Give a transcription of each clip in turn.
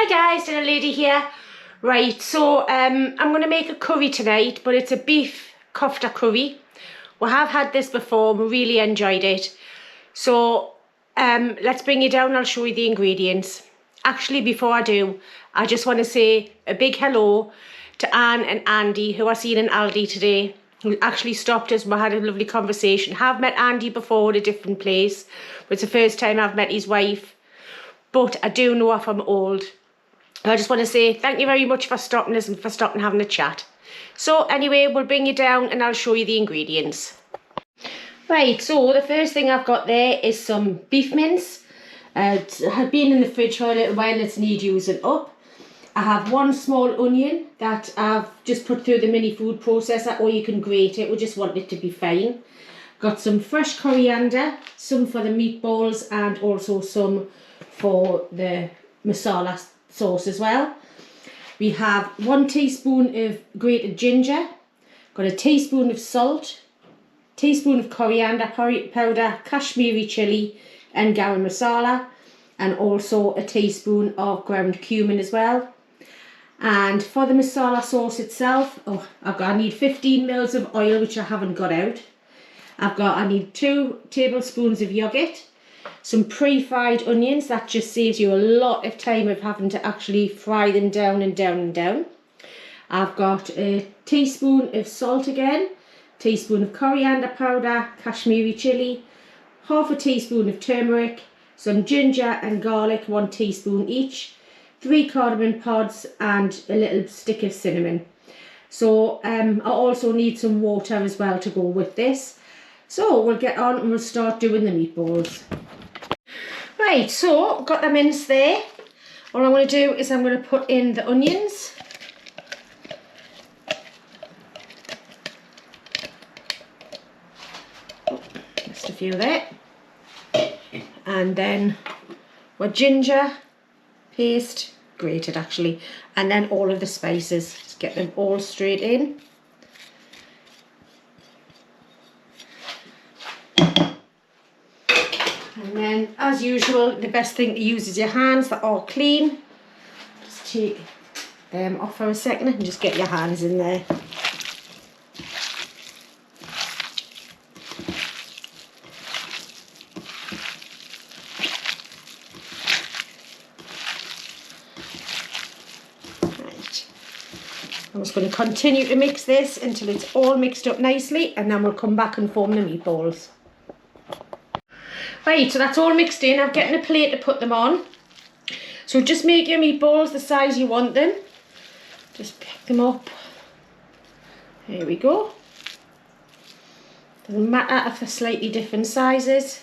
Hi guys, Dinner Lady here. Right, so I'm going to make a curry tonight, but it's a beef kofta curry. We have had this before, we really enjoyed it. So let's bring it down, I'll show you the ingredients. Actually, before I do, I just want to say a big hello to Anne and Andy, who I seen in Aldi today, who actually stopped us. We had a lovely conversation. Have met Andy before at a different place, but it's the first time I've met his wife. But I do know her from old. I just want to say thank you very much for stopping us and for stopping having a chat. So anyway, we'll bring you down and I'll show you the ingredients. Right, so the first thing I've got there is some beef mince. It had been in the fridge for a little while, it's need using up. I have one small onion that I've just put through the mini food processor, or you can grate it, we just want it to be fine. Got some fresh coriander, some for the meatballs and also some for the masala sauce as well. We have 1 teaspoon of grated ginger, got a teaspoon of salt, teaspoon of coriander powder, Kashmiri chili and garam masala, and also a teaspoon of ground cumin as well. And for the masala sauce itself, I need 15 ml of oil, which I haven't got out. I need 2 tablespoons of yogurt, some pre-fried onions, that just saves you a lot of time of having to actually fry them down and down and down. I've got a teaspoon of salt again, teaspoon of coriander powder, Kashmiri chili, half a teaspoon of turmeric, some ginger and garlic, 1 teaspoon each, 3 cardamom pods and a little stick of cinnamon. So I also need some water as well to go with this. So we'll get on and we'll start doing the meatballs. Right, so got the mince there. All I'm going to do is I'm going to put in the onions. Just a few there. And then our ginger paste, grated actually, and then all of the spices. Just get them all straight in. And then, as usual, the best thing to use is your hands that are clean. Just take them off for a second and just get your hands in there. Right. I'm just going to continue to mix this until it's all mixed up nicely, and then we'll come back and form the meatballs. Right, so that's all mixed in. I'm getting a plate to put them on. So just make your meatballs the size you want them. Just pick them up. Here we go. Doesn't matter if they're slightly different sizes.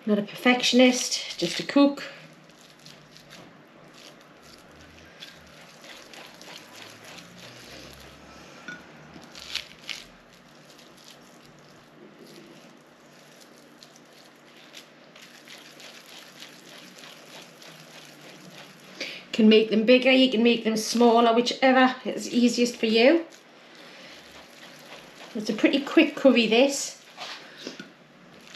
Not a perfectionist, just a cook. Can make them bigger, you can make them smaller, whichever is easiest for you. It's a pretty quick curry, this.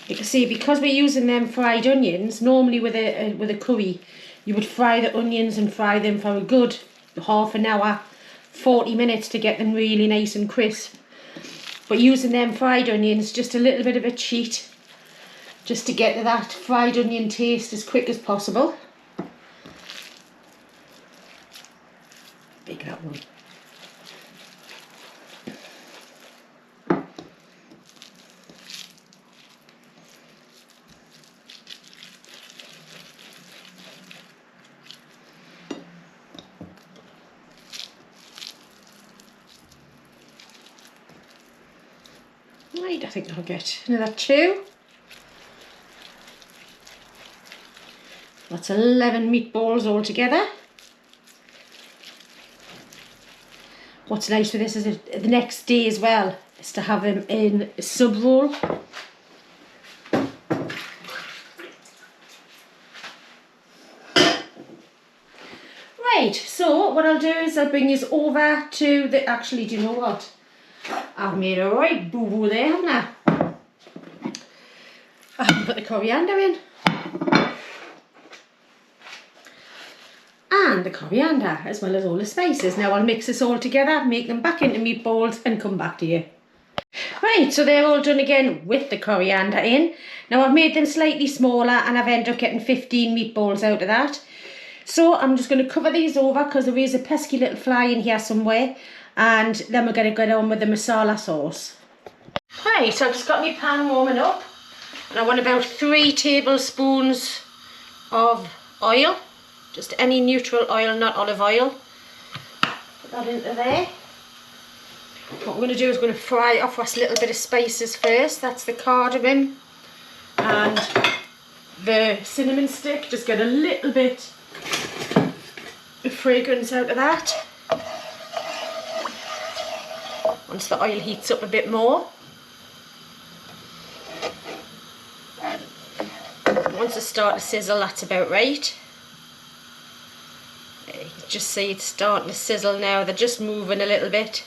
You can see, because we're using them fried onions, normally with a curry you would fry the onions and fry them for a good half an hour, 40 minutes to get them really nice and crisp. But using them fried onions, just a little bit of a cheat, just to get that fried onion taste as quick as possible. Big that one. Right, I think I'll get another 2. That's 11 meatballs altogether. What's nice with this is the next day as well, is to have them in a sub roll. Right, so what I'll do is I'll bring you over to the, actually, do you know what? I've made a right boo-boo there, haven't I? I haven't put the coriander in. and the coriander, as well as all the spices. Now I'll mix this all together, make them back into meatballs and come back to you. Right, so they're all done again with the coriander in. Now I've made them slightly smaller and I've ended up getting 15 meatballs out of that. So I'm just going to cover these over because there is a pesky little fly in here somewhere, and then we're going to get on with the masala sauce. Right, so I've just got my pan warming up and I want about 3 tablespoons of oil, just any neutral oil, not olive oil. Put that into there. What we're going to do is we're going to fry off us a little bit of spices first. That's the cardamom and the cinnamon stick. Just get a little bit of fragrance out of that. Once the oil heats up a bit more. Once it starts to sizzle, that's about right. You can just see it's starting to sizzle now. They're just moving a little bit.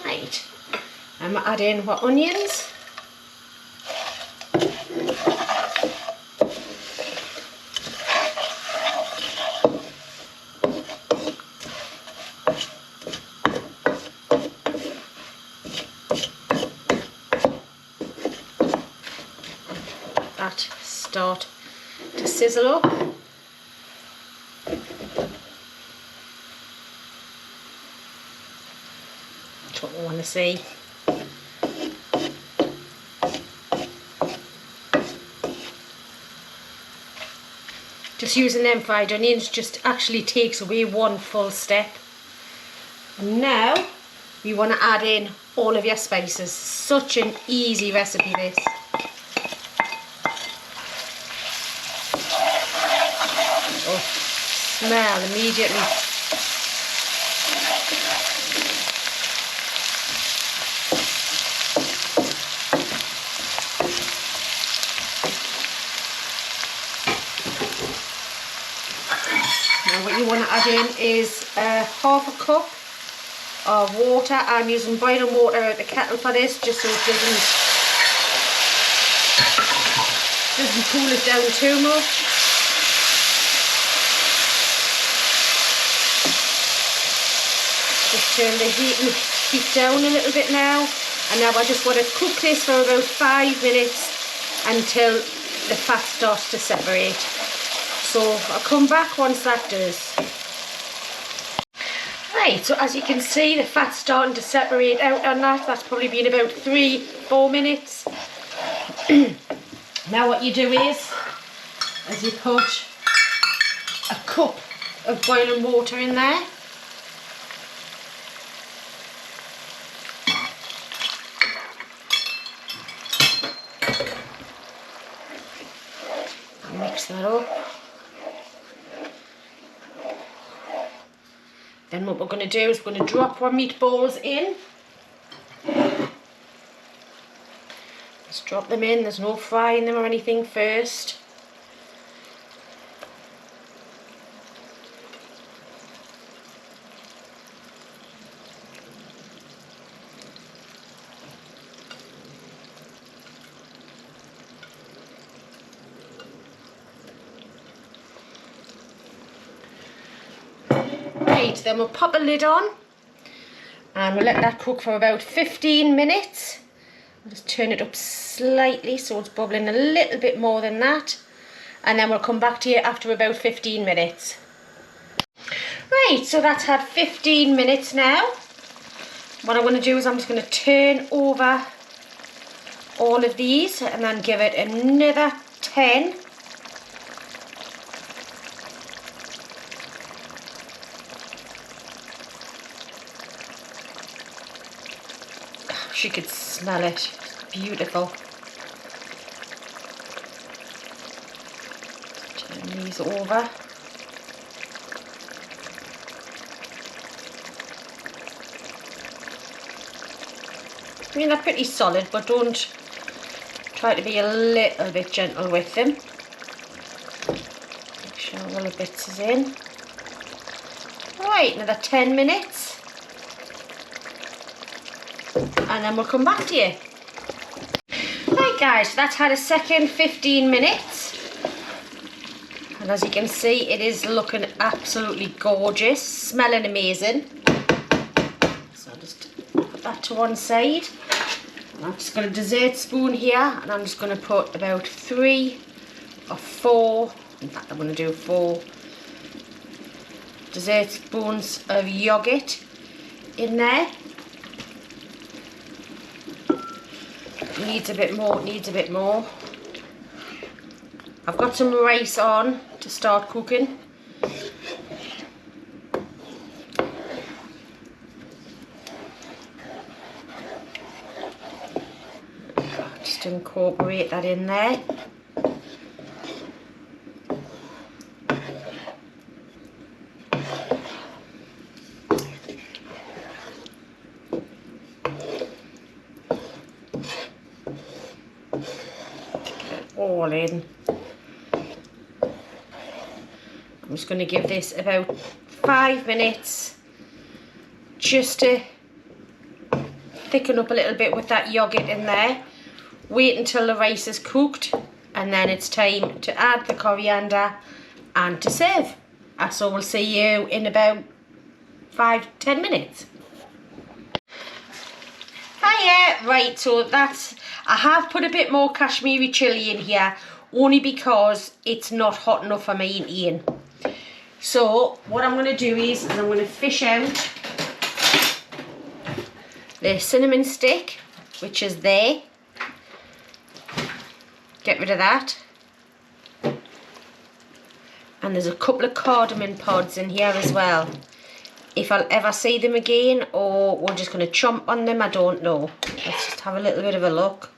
Right, I'm going to add in our onions. That start to sizzle up. That's what we want to see. Just using them fried onions just actually takes away one full step. And now you want to add in all of your spices. Such an easy recipe this. Oh, smell immediately. Now what you want to add in is half a cup of water. I'm using boiling water out the kettle for this, just so it doesn't cool it down too much. Just turn the heat down a little bit now, and now I just want to cook this for about 5 minutes until the fat starts to separate. So I'll come back once that does. Right, so as you can see, the fat's starting to separate out on that. That's probably been about 3-4 minutes. Now what you do is you put a cup of boiling water in there. Mix that up. Then what we're going to do is we're going to drop our meatballs in. Just drop them in, there's no frying them or anything first. Right, then we'll pop a lid on and we'll let that cook for about 15 minutes. I'll just turn it up slightly so it's bubbling a little bit more than that, and then we'll come back to you after about 15 minutes. Right, so that's had 15 minutes now. What I'm going to do is I'm just going to turn over all of these and then give it another 10. You could smell it. It's beautiful. Turn these over. I mean, they're pretty solid, but don't try to be a little bit gentle with them. Make sure all the bits is in. Right, another 10 minutes. and then we'll come back to you. Right guys, that's had a second 15 minutes. And as you can see, it is looking absolutely gorgeous, smelling amazing. So I'll just put that to one side. I've just got a dessert spoon here, and I'm just going to put about 3 or 4, in fact I'm going to do 4 dessert spoons of yogurt in there. It needs a bit more, it needs a bit more. I've got some rice on to start cooking. Just incorporate that in there. All in. I'm just going to give this about 5 minutes just to thicken up a little bit with that yogurt in there. Wait until the rice is cooked, and then it's time to add the coriander and to serve. So we'll see you in about 5-10 minutes. Hiya! Right, so that's, I have put a bit more Kashmiri chilli in here, only because it's not hot enough for me eating. So what I'm going to do is I'm going to fish out the cinnamon stick, which is there. Get rid of that. And there's a couple of cardamom pods in here as well. If I'll ever see them again, or we're just going to chomp on them, I don't know. Let's just have a little bit of a look.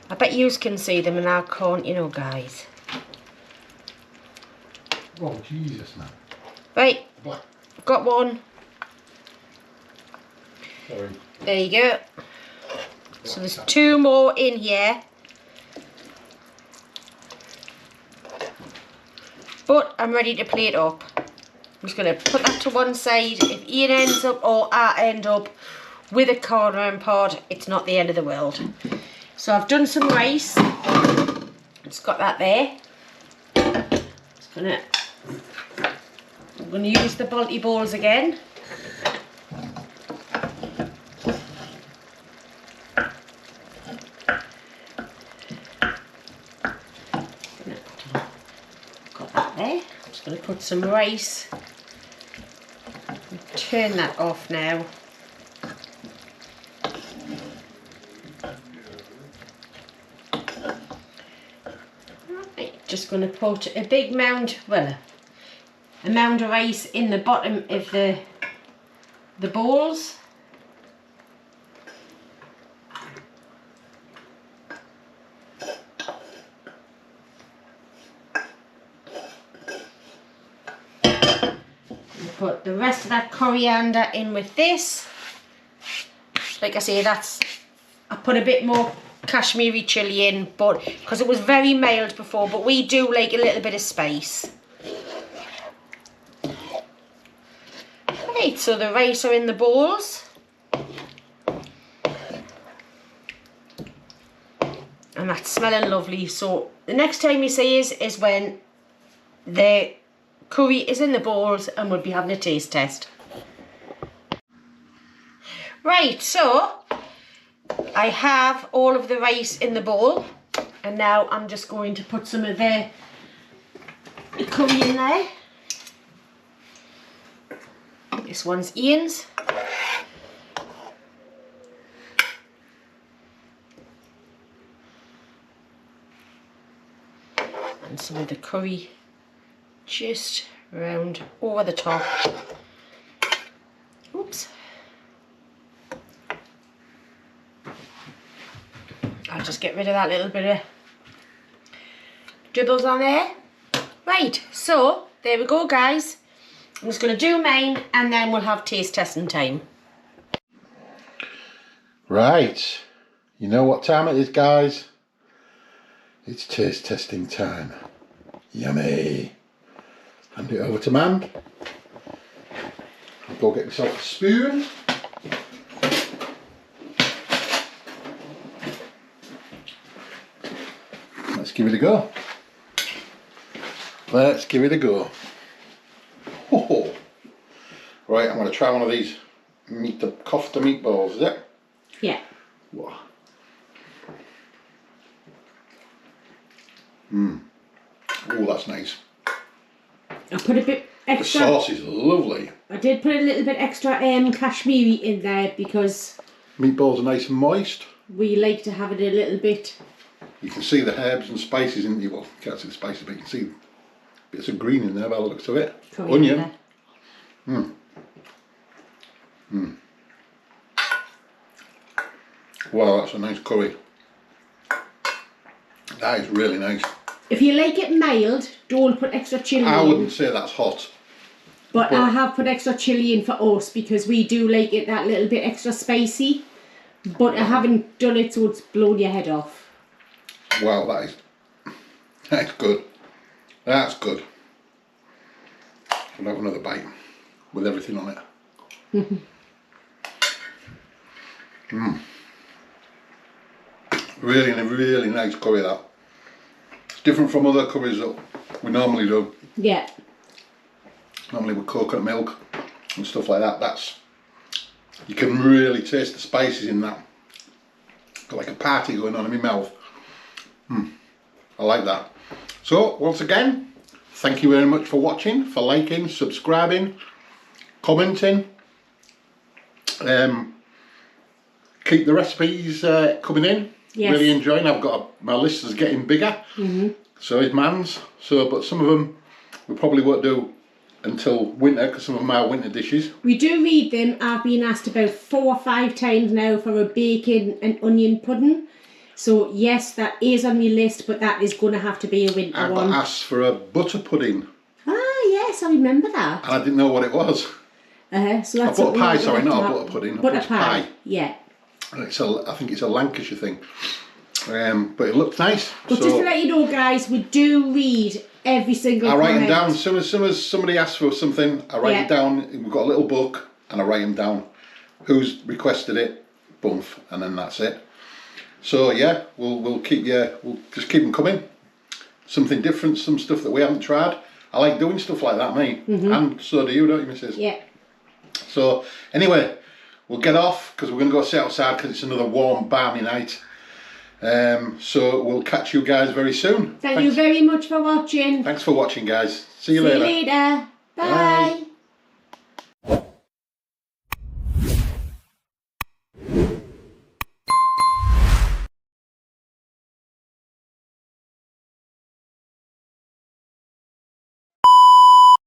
I bet you can see them and I can't, you know, guys. Oh, Jesus, man. Right, got one. Sorry. There you go. So there's 2 more in here. But I'm ready to plate up. I'm just going to put that to one side. If Ian ends up, or I end up with a cardamom pod, it's not the end of the world. So I've done some rice. It's got that there. I'm going to use the bulky balls again. Got that there. I'm just going to put some rice. Turn that off now. Just going to put a big mound, well, a mound of rice in the bottom of the bowls. Put the rest of that coriander in with this. Like I say, I put a bit more Kashmiri chilli in, but because it was very mild before, but we do like a little bit of spice. Right, so the rice are in the bowls, and that's smelling lovely. So the next time you see us is when the curry is in the bowls and we'll be having a taste test. Right, so I have all of the rice in the bowl, and now I'm just going to put some of the curry in there. This one's Ian's. And some of the curry just around over the top. Oops. I'll just get rid of that little bit of dribbles on there. Right, so there we go, guys. I'm just going to do mine and then we'll have taste testing time. Right, you know what time it is, guys? It's taste testing time. Yummy. Hand it over to Mam. I'll go get myself a spoon. Let's give it a go. Let's give it a go. Oh. Right, I'm going to try one of these Kofta meatballs, is it? Yeah. Wow. Oh, that's nice. I put a bit The extra. sauce is lovely. I did put a little bit extra cashmere in there because Meatballs are nice and moist. we like to have it a little bit. You can see the herbs and spices in well, you can't see the spices, but you can see bits of green in there by the looks of it. Onion. Wow, that's a nice curry. That is really nice. If you like it mild, don't put extra chilli I in. wouldn't say that's hot. But I have put extra chilli in for us because we do like it that little bit extra spicy. But I haven't done it so it's blown your head off. Wow, that's good. That's good. I'll have another bite with everything on it. Really nice curry that. It's different from other curries that we normally do. Yeah. Normally with coconut milk and stuff like that. You can really taste the spices in that. Got like a party going on in my mouth. I like that. So once again, thank you very much for watching, for liking, subscribing, commenting. Keep the recipes coming in. Yes. Really enjoying. I've got my list is getting bigger. So is Man's. But some of them we probably won't do until winter because some of them are winter dishes. We do read them. I've been asked about 4 or 5 times now for a bacon and onion pudding. So yes, that is on my list, but that is going to have to be a winter I one. got asked for a butter pudding. Ah yes, I remember that. And I didn't know what it was. So that's A butter something pie, we'll sorry, have to not a have. butter pudding. A Butter pie. pie. Yeah. And I think it's a Lancashire thing. But it looks nice. But just to let you know, guys, we do read every single I write them comment. down. As soon as somebody asks for something, I write it down. We've got a little book and I write them down. Who's requested it, boomf, and then that's it. So yeah, we'll just keep them coming. Something different, some stuff that we haven't tried. I like doing stuff like that, mate. And so do you, don't you, Mrs? Yeah. So anyway, we'll get off because we're going to go sit outside because it's another warm, balmy night. So we'll catch you guys very soon. Thank you very much for watching. Thanks for watching, guys. See you See later. you later. Bye. Bye.